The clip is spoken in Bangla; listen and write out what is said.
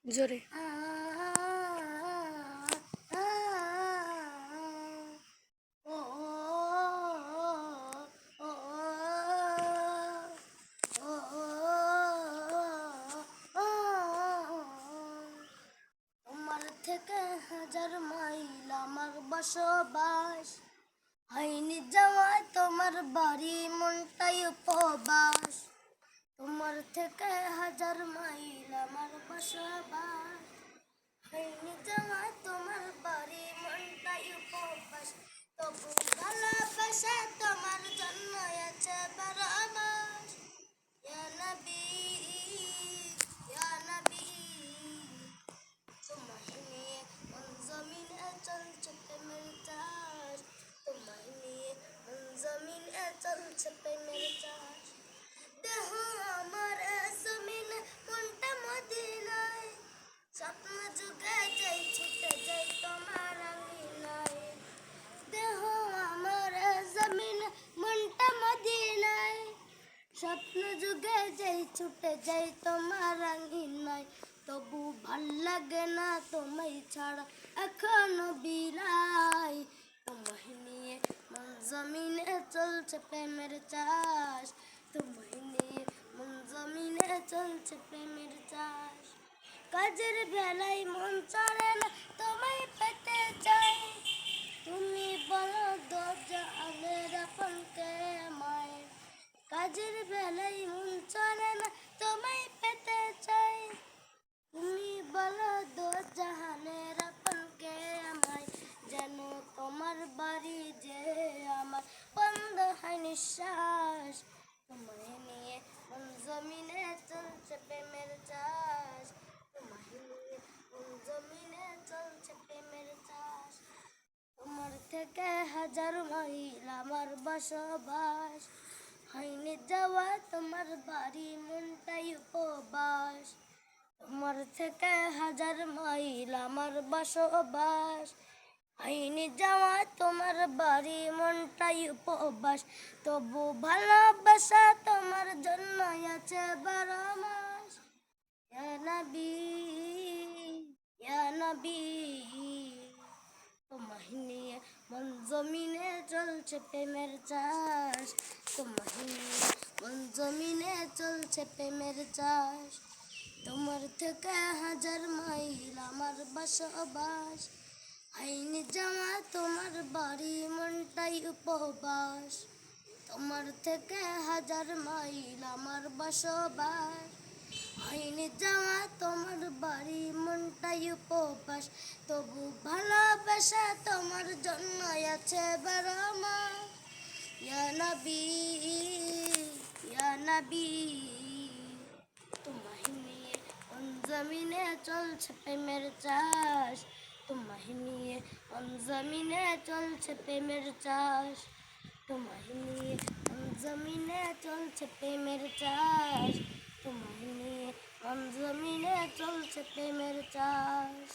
জোরে। তোমার থেকে হাজার মাইল আমার বসবাস, হয়নি যাওয়ায় তোমার বাড়ি মনটাই উপবাস। তোমার থেকে হাজার মাইল আমার বসবাস, হয়নি যাওয়ায় তোমার বাড়ি মনটাই উপবাস। তবু ভালোবাসা তোমার জন্য আছে বারমাস। ইয়া নবী, ইয়া নবী, তোমায় নিয়ে মন জমিনে চলছে প্রেমের চাষ। তোমায় নিয়ে মন জমিনে চলছে প্রেমের চাষ। দেহ আমার জমিনে মনটা মদিনায়, স্বপ্ন যুগে যাই ছুটে যাই তোমার আঙিনায়। দেহ আমার জমিনে মনটা মদিনায়, স্বপ্ন যুগে যাই ছুটে যাই তোমার আঙিনায়। তবু ভাল লাগে না তোমায় ছাড়া এখনো বিলাই। তোমায় নিয়ে মন জমিনে চলছে প্রেমের চাষ। তোমায় নিয়ে মন জমিনে চলছে প্রেমের চাষ। কাজের বেলায় মন চড়ে না তোমায় পেতে চাই। তুমি বলো দরজা আগের আপন কে আমায়। কাজের বেলায় মন চড়ে না তোমায় পেতে চাই। তুমি বলো দোজাহানের আপন কে আমায়। যেন তোমার বাড়ি যে আমার বন্ধ হয় নিঃশ্বাস। তোমায় নিয়ে মন জমিনে চলছে প্রেমের চাষ। তোমায় নিয়ে মন জমিনে চলছে প্রেমের চাষ। তোমার থেকে হাজার মাইল আমার বসবাস, হয়নি যাওয়া তোমার বাড়ি মনটাই উপবাস। তোমার থেকে হাজার মাইল আমার বসবাস, হয়নি যাওয়া তোমার বাড়ি মনটাই উপবাস। তবু ভালোবাসা তোমার জন্য আছে বারমাস। ইয়া নবী, ইয়া নবী, তোমায় নিয়ে মন জমিনে চলছে প্রেমের চাষ। তোমায় নিয়ে মন জমিনে চলছে প্রেমের চাষ। তোমার থেকে হাজার মাইল আমার বসবাস, হয়নি যাওয়া তোমার বাড়ি মনটাই উপবাস। তোমার থেকে হাজার মাইল আমার বসবাস, হয়নি যাওয়া তোমার বাড়ি মনটাই উপবাস। তবু ভালোবাসা তোমার জন্য আছে বারমাস। ইয়া নবী, ইয়া নবী, তোমায় নিয়ে মন জমিনে চলছে প্রেমের চাষ। তোমায় নিয়ে মন জমিনে চলছে প্রেমের চাষ। তোমায় নিয়ে মন জমিনে চলছে প্রেমের চাষ। তোমায় নিয়ে মন জমিনে চলছে প্রেমের চাষ।